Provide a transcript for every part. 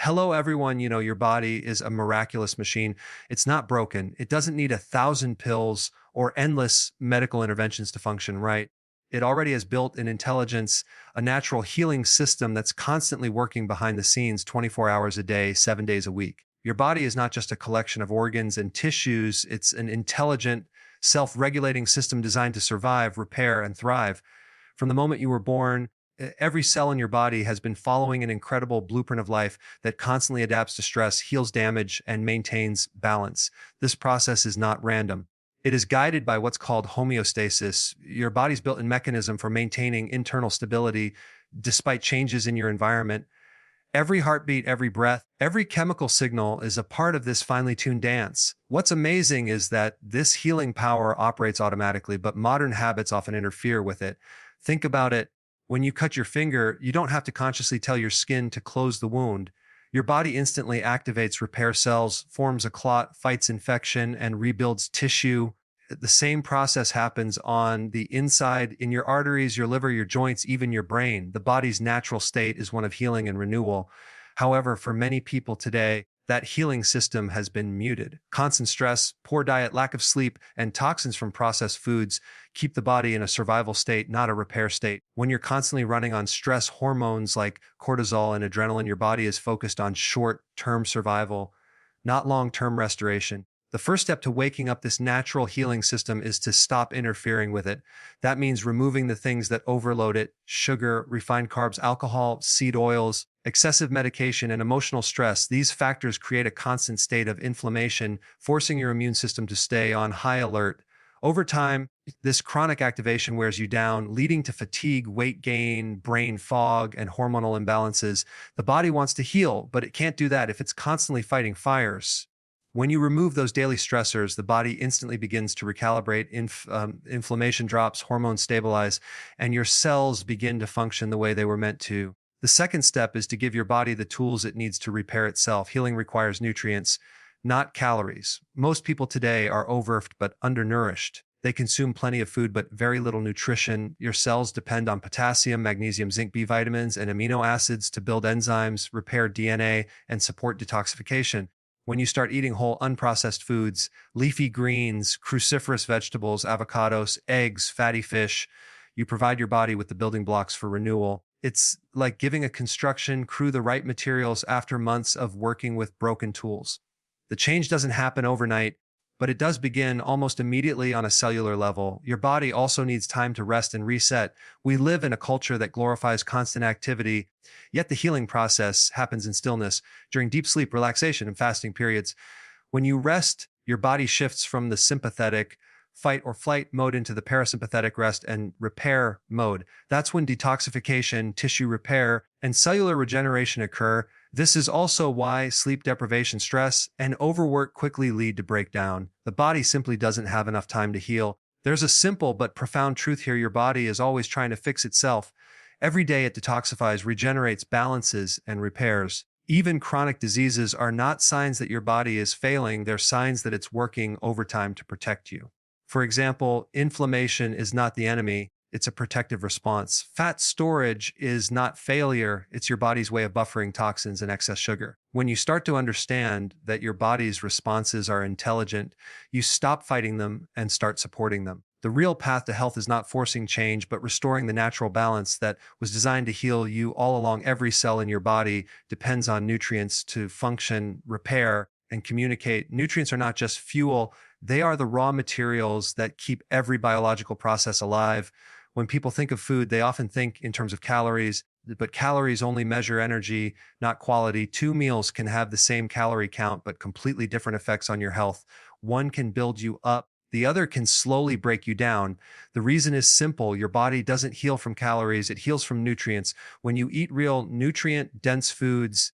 Hello, everyone. Your body is a miraculous machine. It's not broken. It doesn't need 1,000 pills or endless medical interventions to function right. It already has built an intelligence, a natural healing system that's constantly working behind the scenes 24 hours a day, 7 days a week. Your body is not just a collection of organs and tissues, it's an intelligent, self regulating system designed to survive, repair, and thrive. From the moment you were born, every cell in your body has been following an incredible blueprint of life that constantly adapts to stress, heals damage, and maintains balance. This process is not random. It is guided by what's called homeostasis, your body's built-in mechanism for maintaining internal stability despite changes in your environment. Every heartbeat, every breath, every chemical signal is a part of this finely tuned dance. What's amazing is that this healing power operates automatically, but modern habits often interfere with it. Think about it. When you cut your finger, you don't have to consciously tell your skin to close the wound. Your body instantly activates repair cells, forms a clot, fights infection, and rebuilds tissue. The same process happens on the inside in your arteries, your liver, your joints, even your brain. The body's natural state is one of healing and renewal. However, for many people today, that healing system has been muted. Constant stress, poor diet, lack of sleep, and toxins from processed foods keep the body in a survival state, not a repair state. When you're constantly running on stress hormones like cortisol and adrenaline, your body is focused on short-term survival, not long-term restoration. The first step to waking up this natural healing system is to stop interfering with it. That means removing the things that overload it: sugar, refined carbs, alcohol, seed oils, excessive medication, and emotional stress. These factors create a constant state of inflammation, forcing your immune system to stay on high alert. Over time, this chronic activation wears you down, leading to fatigue, weight gain, brain fog, and hormonal imbalances. The body wants to heal, but it can't do that if it's constantly fighting fires. When you remove those daily stressors, the body instantly begins to recalibrate, inflammation drops, hormones stabilize, and your cells begin to function the way they were meant to. The second step is to give your body the tools it needs to repair itself. Healing requires nutrients, not calories. Most people today are overworked but undernourished. They consume plenty of food but very little nutrition. Your cells depend on potassium, magnesium, zinc, B vitamins, and amino acids to build enzymes, repair DNA, and support detoxification. When you start eating whole, unprocessed foods, leafy greens, cruciferous vegetables, avocados, eggs, fatty fish, you provide your body with the building blocks for renewal. It's like giving a construction crew the right materials after months of working with broken tools. The change doesn't happen overnight, but it does begin almost immediately on a cellular level. Your body also needs time to rest and reset. We live in a culture that glorifies constant activity, yet the healing process happens in stillness, during deep sleep, relaxation, and fasting periods. When you rest, your body shifts from the sympathetic fight or flight mode into the parasympathetic rest and repair mode. That's when detoxification, tissue repair, and cellular regeneration occur. This is also why sleep deprivation, stress, and overwork quickly lead to breakdown. The body simply doesn't have enough time to heal. There's a simple but profound truth here. Your body is always trying to fix itself. Every day it detoxifies, regenerates, balances, and repairs. Even chronic diseases are not signs that your body is failing. They're signs that it's working overtime to protect you. For example, inflammation is not the enemy. It's a protective response. Fat storage is not failure. It's your body's way of buffering toxins and excess sugar. When you start to understand that your body's responses are intelligent, you stop fighting them and start supporting them. The real path to health is not forcing change, but restoring the natural balance that was designed to heal you all along. Every cell in your body depends on nutrients to function, repair, and communicate. Nutrients are not just fuel. They are the raw materials that keep every biological process alive. When people think of food, they often think in terms of calories, but calories only measure energy, not quality. Two meals can have the same calorie count, but completely different effects on your health. One can build you up. The other can slowly break you down. The reason is simple. Your body doesn't heal from calories. It heals from nutrients. When you eat real nutrient-dense foods,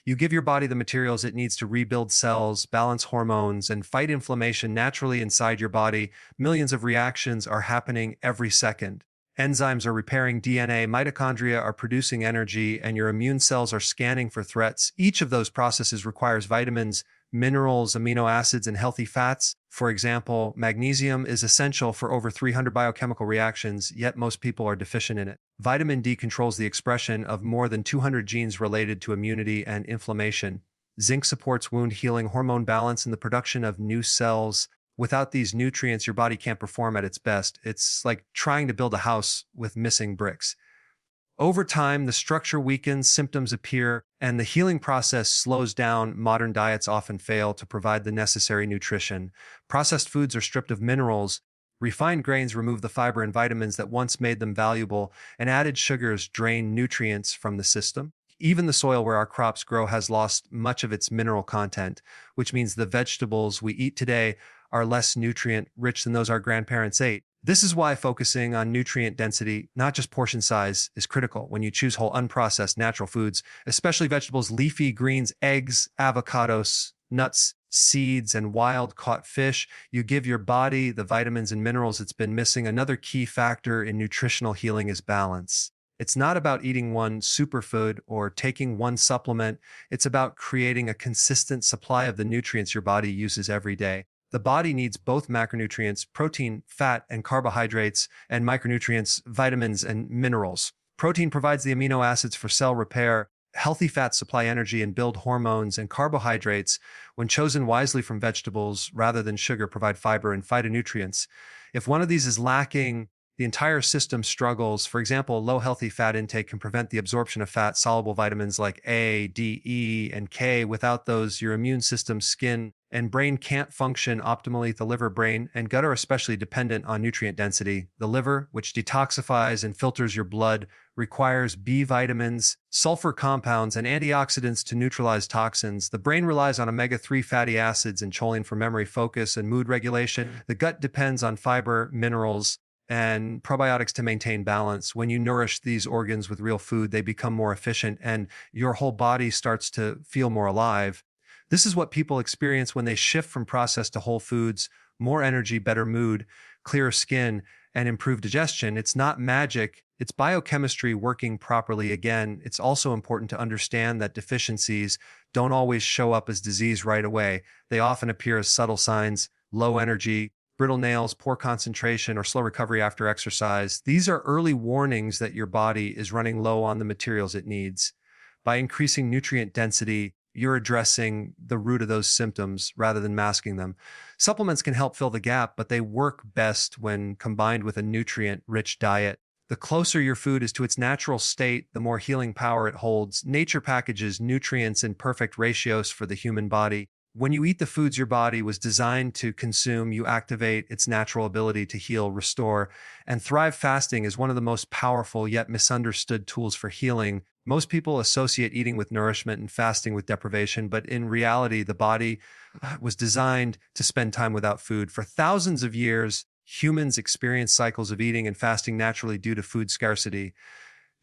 you give your body the materials it needs to rebuild cells, balance hormones, and fight inflammation naturally inside your body. Millions of reactions are happening every second. Enzymes are repairing DNA, mitochondria are producing energy, and your immune cells are scanning for threats. Each of those processes requires vitamins, minerals, amino acids, and healthy fats. For example, magnesium is essential for over 300 biochemical reactions, yet most people are deficient in it. Vitamin D controls the expression of more than 200 genes related to immunity and inflammation. Zinc supports wound healing, hormone balance, and the production of new cells. Without these nutrients, your body can't perform at its best. It's like trying to build a house with missing bricks. Over time, the structure weakens, symptoms appear, and the healing process slows down. Modern diets often fail to provide the necessary nutrition. Processed foods are stripped of minerals. Refined grains remove the fiber and vitamins that once made them valuable, and added sugars drain nutrients from the system. Even the soil where our crops grow has lost much of its mineral content, which means the vegetables we eat today are less nutrient rich than those our grandparents ate. This is why focusing on nutrient density, not just portion size, is critical when you choose whole, unprocessed, natural foods, especially vegetables, leafy greens, eggs, avocados, nuts, seeds, and wild-caught fish. You give your body the vitamins and minerals it's been missing. Another key factor in nutritional healing is balance. It's not about eating one superfood or taking one supplement. It's about creating a consistent supply of the nutrients your body uses every day. The body needs both macronutrients, protein, fat, and carbohydrates, and micronutrients, vitamins, and minerals. Protein provides the amino acids for cell repair. Healthy fats supply energy and build hormones, and carbohydrates, when chosen wisely from vegetables rather than sugar, provide fiber and phytonutrients. If one of these is lacking, the entire system struggles. For example, low healthy fat intake can prevent the absorption of fat-soluble vitamins like A, D, E, and K. Without those, your immune system, skin, and brain can't function optimally. The liver, brain, and gut are especially dependent on nutrient density. The liver, which detoxifies and filters your blood, requires B vitamins, sulfur compounds, and antioxidants to neutralize toxins. The brain relies on omega-3 fatty acids and choline for memory, focus, and mood regulation. The gut depends on fiber, minerals, and probiotics to maintain balance. When you nourish these organs with real food, they become more efficient and your whole body starts to feel more alive. This is what people experience when they shift from processed to whole foods: more energy, better mood, clearer skin, and improved digestion. It's not magic, it's biochemistry working properly. Again, it's also important to understand that deficiencies don't always show up as disease right away. They often appear as subtle signs: low energy, brittle nails, poor concentration, or slow recovery after exercise. These are early warnings that your body is running low on the materials it needs. By increasing nutrient density, you're addressing the root of those symptoms rather than masking them. Supplements can help fill the gap, but they work best when combined with a nutrient-rich diet. The closer your food is to its natural state, the more healing power it holds. Nature packages nutrients in perfect ratios for the human body. When you eat the foods your body was designed to consume, you activate its natural ability to heal, restore, and thrive. Fasting is one of the most powerful yet misunderstood tools for healing. Most people associate eating with nourishment and fasting with deprivation, but in reality, the body was designed to spend time without food. For thousands of years, humans experienced cycles of eating and fasting naturally due to food scarcity.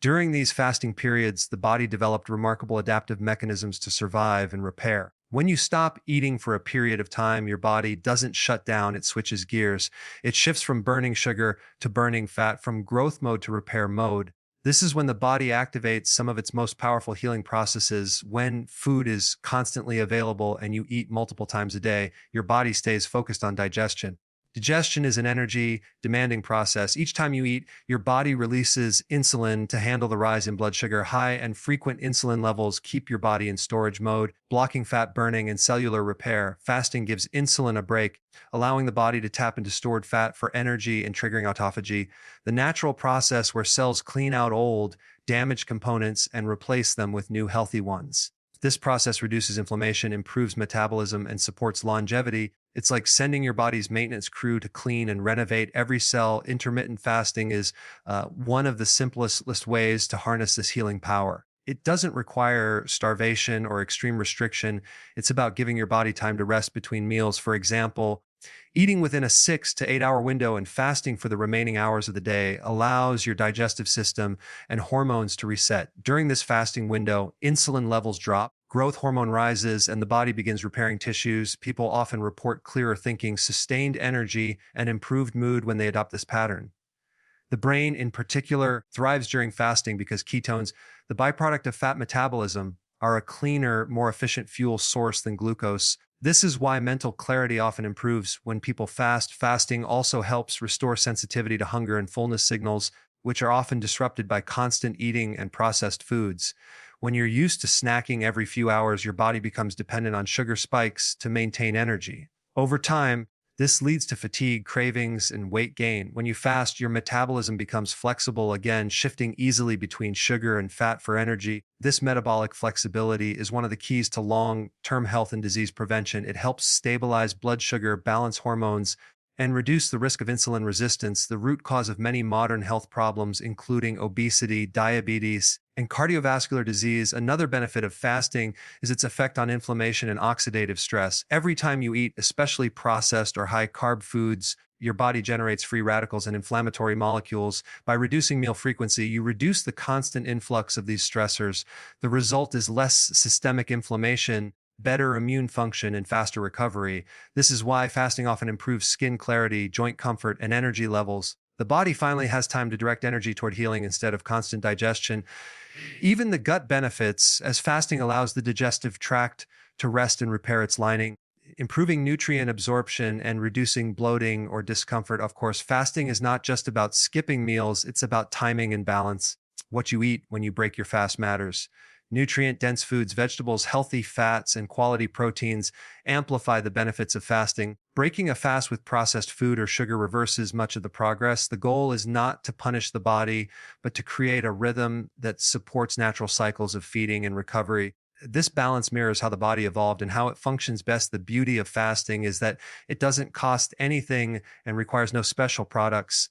During these fasting periods, the body developed remarkable adaptive mechanisms to survive and repair. When you stop eating for a period of time, your body doesn't shut down, it switches gears. It shifts from burning sugar to burning fat, from growth mode to repair mode. This is when the body activates some of its most powerful healing processes. When food is constantly available and you eat multiple times a day, your body stays focused on digestion. Digestion is an energy-demanding process. Each time you eat, your body releases insulin to handle the rise in blood sugar. High and frequent insulin levels keep your body in storage mode, blocking fat burning and cellular repair. Fasting gives insulin a break, allowing the body to tap into stored fat for energy and triggering autophagy, the natural process where cells clean out old, damaged components and replace them with new healthy ones. This process reduces inflammation, improves metabolism, and supports longevity. It's like sending your body's maintenance crew to clean and renovate every cell. Intermittent fasting is one of the simplest ways to harness this healing power. It doesn't require starvation or extreme restriction. It's about giving your body time to rest between meals. For example, eating within a 6 to 8 hour window and fasting for the remaining hours of the day allows your digestive system and hormones to reset. During this fasting window, insulin levels drop, growth hormone rises, and the body begins repairing tissues. People often report clearer thinking, sustained energy, and improved mood when they adopt this pattern. The brain, in particular, thrives during fasting because ketones, the byproduct of fat metabolism, are a cleaner, more efficient fuel source than glucose. This is why mental clarity often improves when people fast. Fasting also helps restore sensitivity to hunger and fullness signals, which are often disrupted by constant eating and processed foods. When you're used to snacking every few hours, your body becomes dependent on sugar spikes to maintain energy. Over time, this leads to fatigue, cravings, and weight gain. When you fast, your metabolism becomes flexible again, shifting easily between sugar and fat for energy. This metabolic flexibility is one of the keys to long term health and disease prevention. It helps stabilize blood sugar, balance hormones, and reduce the risk of insulin resistance, the root cause of many modern health problems, including obesity, diabetes, and cardiovascular disease. Another benefit of fasting is its effect on inflammation and oxidative stress. Every time you eat, especially processed or high carb foods, your body generates free radicals and inflammatory molecules. By reducing meal frequency, you reduce the constant influx of these stressors. The result is less systemic inflammation, better immune function, and faster recovery. This is why fasting often improves skin clarity, joint comfort, and energy levels. The body finally has time to direct energy toward healing instead of constant digestion. Even the gut benefits, as fasting allows the digestive tract to rest and repair its lining, improving nutrient absorption and reducing bloating or discomfort. Of course, fasting is not just about skipping meals, it's about timing and balance. What you eat when you break your fast matters. Nutrient dense foods, vegetables, healthy fats, and quality proteins amplify the benefits of fasting. Breaking a fast with processed food or sugar reverses much of the progress. The goal is not to punish the body, but to create a rhythm that supports natural cycles of feeding and recovery. This balance mirrors how the body evolved and how it functions best. The beauty of fasting is that it doesn't cost anything and requires no special products.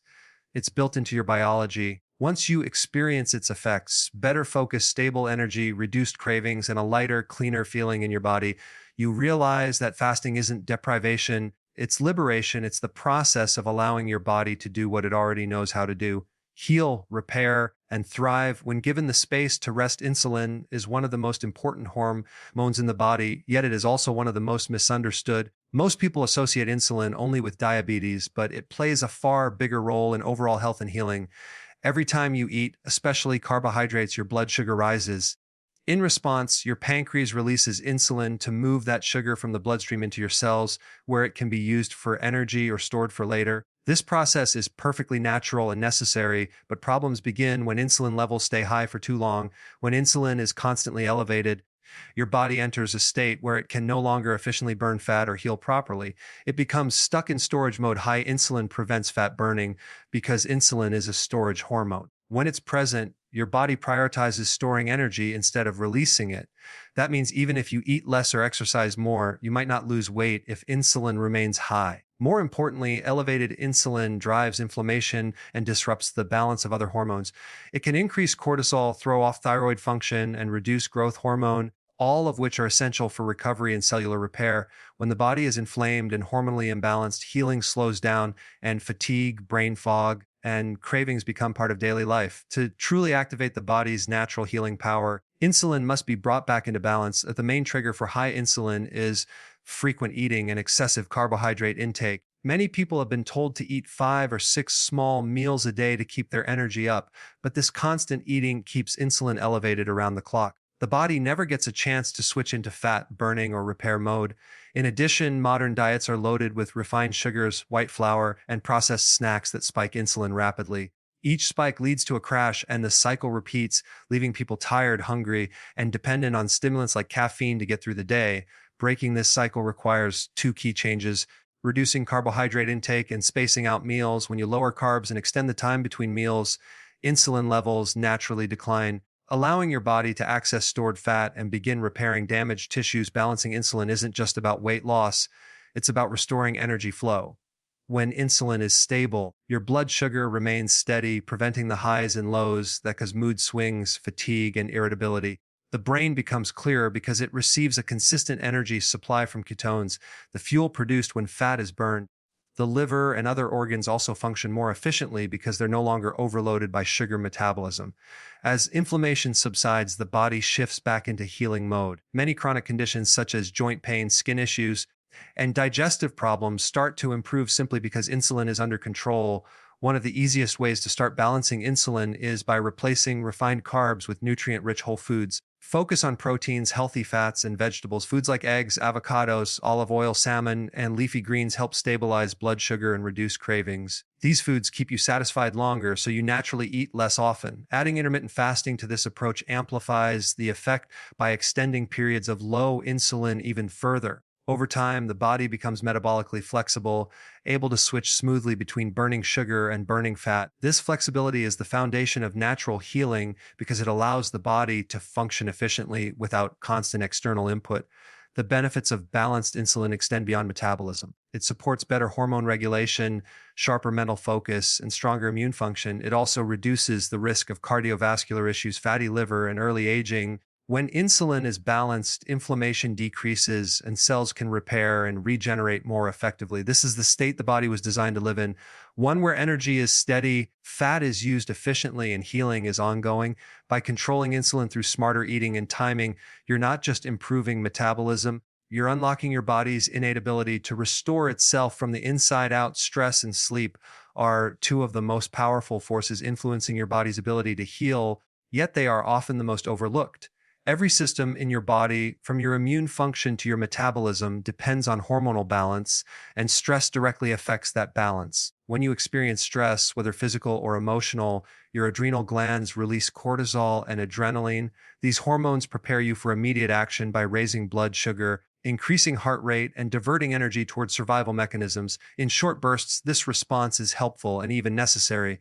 It's built into your biology. Once you experience its effects, better focus, stable energy, reduced cravings, and a lighter, cleaner feeling in your body, you realize that fasting isn't deprivation, it's liberation. It's the process of allowing your body to do what it already knows how to do: heal, repair, and thrive. When given the space to rest, insulin is one of the most important hormones in the body, yet it is also one of the most misunderstood. Most people associate insulin only with diabetes, but it plays a far bigger role in overall health and healing. Every time you eat, especially carbohydrates, your blood sugar rises. In response, your pancreas releases insulin to move that sugar from the bloodstream into your cells, where it can be used for energy or stored for later. This process is perfectly natural and necessary, but problems begin when insulin levels stay high for too long. When insulin is constantly elevated, your body enters a state where it can no longer efficiently burn fat or heal properly. It becomes stuck in storage mode. High insulin prevents fat burning because insulin is a storage hormone. When it's present, your body prioritizes storing energy instead of releasing it. That means even if you eat less or exercise more, you might not lose weight if insulin remains high. More importantly, elevated insulin drives inflammation and disrupts the balance of other hormones. It can increase cortisol, throw off thyroid function, and reduce growth hormone, all of which are essential for recovery and cellular repair. When the body is inflamed and hormonally imbalanced, healing slows down, and fatigue, brain fog, and cravings become part of daily life. To truly activate the body's natural healing power, insulin must be brought back into balance. The main trigger for high insulin is frequent eating and excessive carbohydrate intake. Many people have been told to eat 5 or 6 small meals a day to keep their energy up, but this constant eating keeps insulin elevated around the clock. The body never gets a chance to switch into fat burning or repair mode. In addition, modern diets are loaded with refined sugars, white flour, and processed snacks that spike insulin rapidly. Each spike leads to a crash, and the cycle repeats, leaving people tired, hungry, and dependent on stimulants like caffeine to get through the day. Breaking this cycle requires two key changes: reducing carbohydrate intake and spacing out meals. When you lower carbs and extend the time between meals, insulin levels naturally decline, allowing your body to access stored fat and begin repairing damaged tissues. Balancing insulin isn't just about weight loss, it's about restoring energy flow. When insulin is stable, your blood sugar remains steady, preventing the highs and lows that cause mood swings, fatigue, and irritability. The brain becomes clearer because it receives a consistent energy supply from ketones, the fuel produced when fat is burned. The liver and other organs also function more efficiently because they're no longer overloaded by sugar metabolism. As inflammation subsides, the body shifts back into healing mode. Many chronic conditions such as joint pain, skin issues, and digestive problems start to improve simply because insulin is under control. One of the easiest ways to start balancing insulin is by replacing refined carbs with nutrient-rich whole foods. Focus on proteins, healthy fats, and vegetables. Foods like eggs, avocados, olive oil, salmon, and leafy greens help stabilize blood sugar and reduce cravings. These foods keep you satisfied longer, so you naturally eat less often. Adding intermittent fasting to this approach amplifies the effect by extending periods of low insulin even further. Over time, the body becomes metabolically flexible, able to switch smoothly between burning sugar and burning fat. This flexibility is the foundation of natural healing because it allows the body to function efficiently without constant external input. The benefits of balanced insulin extend beyond metabolism. It supports better hormone regulation, sharper mental focus, and stronger immune function. It also reduces the risk of cardiovascular issues, fatty liver, and early aging. When insulin is balanced, inflammation decreases and cells can repair and regenerate more effectively. This is the state the body was designed to live in, one where energy is steady, fat is used efficiently, and healing is ongoing. By controlling insulin through smarter eating and timing, you're not just improving metabolism, you're unlocking your body's innate ability to restore itself from the inside out. Stress and sleep are two of the most powerful forces influencing your body's ability to heal, yet they are often the most overlooked. Every system in your body, from your immune function to your metabolism, depends on hormonal balance, and stress directly affects that balance. When you experience stress, whether physical or emotional, your adrenal glands release cortisol and adrenaline. These hormones prepare you for immediate action by raising blood sugar, increasing heart rate, and diverting energy towards survival mechanisms. In short bursts, this response is helpful and even necessary.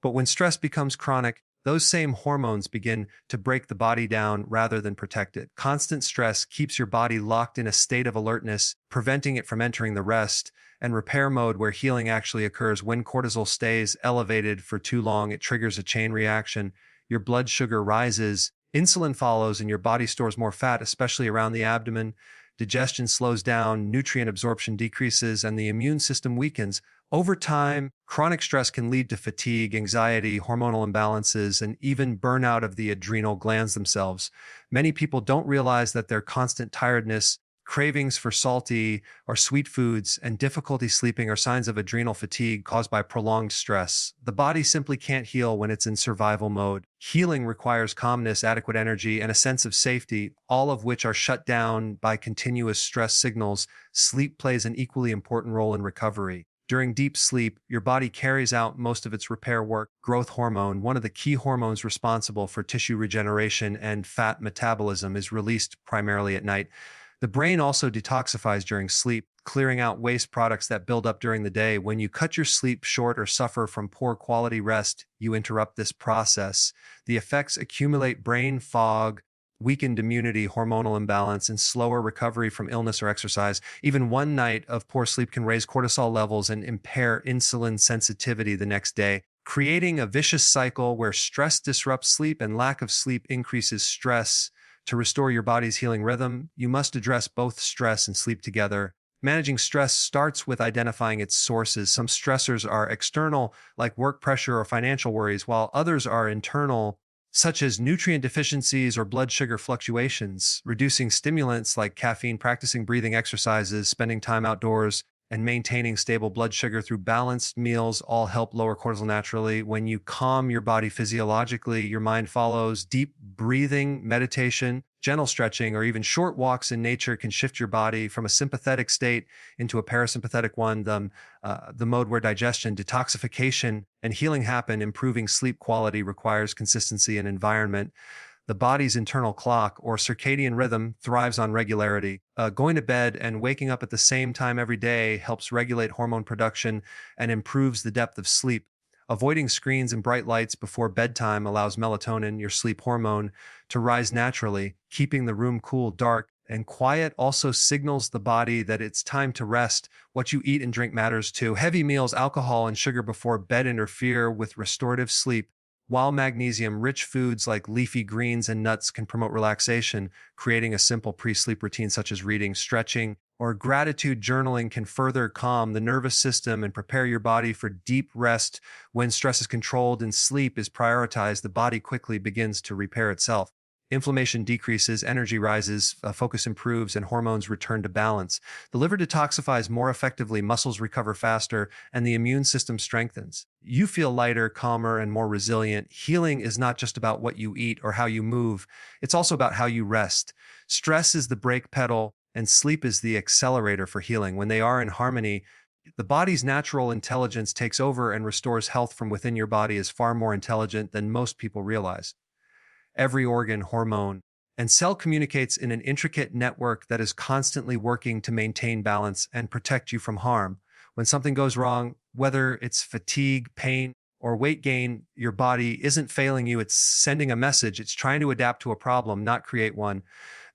But when stress becomes chronic, those same hormones begin to break the body down rather than protect it. Constant stress keeps your body locked in a state of alertness, preventing it from entering the rest and repair mode where healing actually occurs. When cortisol stays elevated for too long, it triggers a chain reaction. Your blood sugar rises, insulin follows, and your body stores more fat, especially around the abdomen. Digestion slows down, nutrient absorption decreases, and the immune system weakens. Over time, chronic stress can lead to fatigue, anxiety, hormonal imbalances, and even burnout of the adrenal glands themselves. Many people don't realize that their constant tiredness, cravings for salty or sweet foods, and difficulty sleeping are signs of adrenal fatigue caused by prolonged stress. The body simply can't heal when it's in survival mode. Healing requires calmness, adequate energy, and a sense of safety, all of which are shut down by continuous stress signals. Sleep plays an equally important role in recovery. During deep sleep, your body carries out most of its repair work. Growth hormone, one of the key hormones responsible for tissue regeneration and fat metabolism, is released primarily at night. The brain also detoxifies during sleep, clearing out waste products that build up during the day. When you cut your sleep short or suffer from poor quality rest, you interrupt this process. The effects accumulate: brain fog, weakened immunity, hormonal imbalance, and slower recovery from illness or exercise. Even one night of poor sleep can raise cortisol levels and impair insulin sensitivity the next day, creating a vicious cycle where stress disrupts sleep and lack of sleep increases stress. To restore your body's healing rhythm, you must address both stress and sleep together. Managing stress starts with identifying its sources. Some stressors are external, like work pressure or financial worries, while others are internal, such as nutrient deficiencies or blood sugar fluctuations. Reducing stimulants like caffeine, practicing breathing exercises, spending time outdoors, and maintaining stable blood sugar through balanced meals all help lower cortisol naturally. When you calm your body physiologically, your mind follows. Deep breathing, meditation, gentle stretching, or even short walks in nature can shift your body from a sympathetic state into a parasympathetic one, the mode where digestion, detoxification, and healing happen. Improving sleep quality requires consistency and environment. The body's internal clock, or circadian rhythm, thrives on regularity. Going to bed and waking up at the same time every day helps regulate hormone production and improves the depth of sleep. Avoiding screens and bright lights before bedtime allows melatonin, your sleep hormone, to rise naturally. Keeping the room cool, dark, and quiet also signals the body that it's time to rest. What you eat and drink matters too. Heavy meals, alcohol, and sugar before bed interfere with restorative sleep, while magnesium-rich foods like leafy greens and nuts can promote relaxation. Creating a simple pre-sleep routine such as reading, stretching, or gratitude journaling can further calm the nervous system and prepare your body for deep rest. When stress is controlled and sleep is prioritized, the body quickly begins to repair itself. Inflammation decreases, energy rises, focus improves, and hormones return to balance. The liver detoxifies more effectively, muscles recover faster, and the immune system strengthens. You feel lighter, calmer, and more resilient. Healing is not just about what you eat or how you move, it's also about how you rest. Stress is the brake pedal, and sleep is the accelerator for healing. When they are in harmony, the body's natural intelligence takes over and restores health from within. Your body is far more intelligent than most people realize. Every organ, hormone, and cell communicates in an intricate network that is constantly working to maintain balance and protect you from harm. When something goes wrong, whether it's fatigue, pain, or weight gain, your body isn't failing you, it's sending a message. It's trying to adapt to a problem, not create one.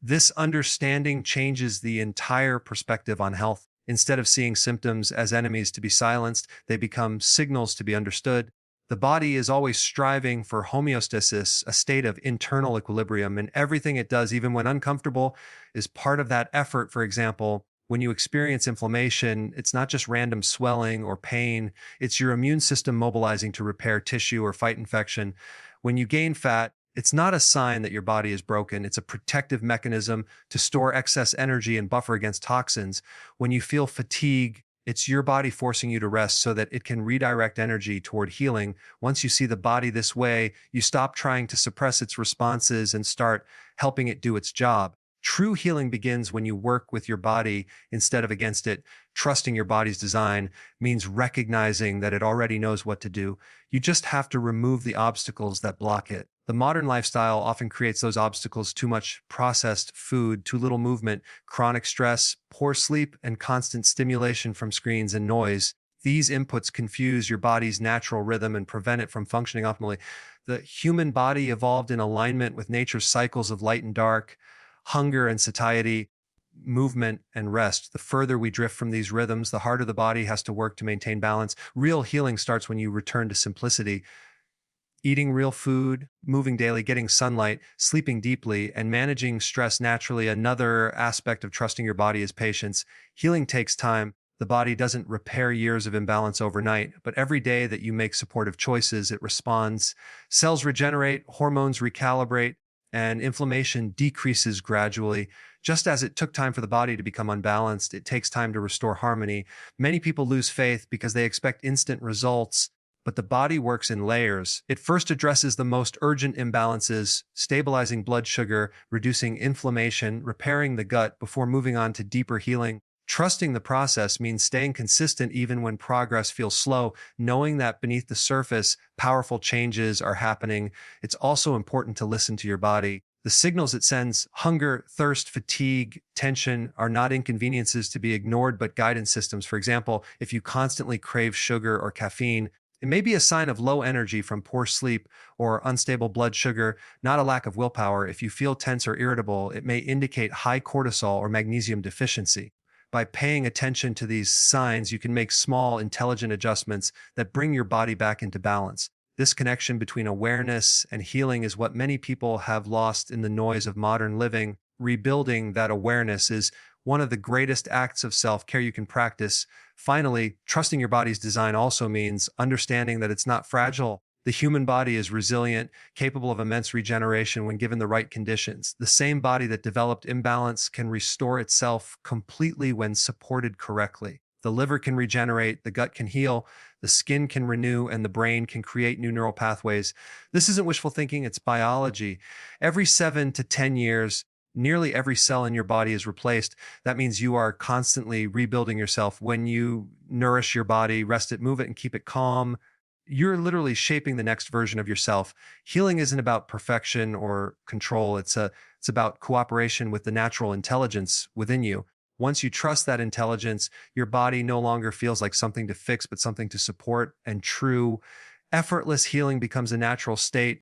This understanding changes the entire perspective on health. Instead of seeing symptoms as enemies to be silenced, they become signals to be understood. The body is always striving for homeostasis, a state of internal equilibrium, and everything it does, even when uncomfortable, is part of that effort. For example, when you experience inflammation, it's not just random swelling or pain, it's your immune system mobilizing to repair tissue or fight infection. When you gain fat, it's not a sign that your body is broken. It's a protective mechanism to store excess energy and buffer against toxins. When you feel fatigue, it's your body forcing you to rest so that it can redirect energy toward healing. Once you see the body this way, you stop trying to suppress its responses and start helping it do its job. True healing begins when you work with your body instead of against it. Trusting your body's design means recognizing that it already knows what to do. You just have to remove the obstacles that block it. The modern lifestyle often creates those obstacles: too much processed food, too little movement, chronic stress, poor sleep, and constant stimulation from screens and noise. These inputs confuse your body's natural rhythm and prevent it from functioning optimally. The human body evolved in alignment with nature's cycles of light and dark, hunger and satiety, movement and rest. The further we drift from these rhythms, the harder the body has to work to maintain balance. Real healing starts when you return to simplicity. Eating real food, moving daily, getting sunlight, sleeping deeply, and managing stress naturally. Another aspect of trusting your body is patience. Healing takes time. The body doesn't repair years of imbalance overnight, but every day that you make supportive choices, it responds. Cells regenerate, hormones recalibrate, and inflammation decreases gradually. Just as it took time for the body to become unbalanced, it takes time to restore harmony. Many people lose faith because they expect instant results, but the body works in layers. It first addresses the most urgent imbalances, stabilizing blood sugar, reducing inflammation, repairing the gut before moving on to deeper healing. Trusting the process means staying consistent even when progress feels slow, knowing that beneath the surface, powerful changes are happening. It's also important to listen to your body. The signals it sends, hunger, thirst, fatigue, tension, are not inconveniences to be ignored, but guidance systems. For example, if you constantly crave sugar or caffeine, it may be a sign of low energy from poor sleep or unstable blood sugar, not a lack of willpower. If you feel tense or irritable, it may indicate high cortisol or magnesium deficiency. By paying attention to these signs, you can make small, intelligent adjustments that bring your body back into balance. This connection between awareness and healing is what many people have lost in the noise of modern living. Rebuilding that awareness is one of the greatest acts of self-care you can practice. Finally, trusting your body's design also means understanding that it's not fragile. The human body is resilient, capable of immense regeneration when given the right conditions. The same body that developed imbalance can restore itself completely when supported correctly. The liver can regenerate, the gut can heal, the skin can renew, and the brain can create new neural pathways. This isn't wishful thinking, it's biology. Every 7 to 10 years, nearly every cell in your body is replaced. That means you are constantly rebuilding yourself. When you nourish your body, rest it, move it, and keep it calm, you're literally shaping the next version of yourself. Healing isn't about perfection or control. It's about cooperation with the natural intelligence within you. Once you trust that intelligence, your body no longer feels like something to fix, but something to support. And true, effortless healing becomes a natural state.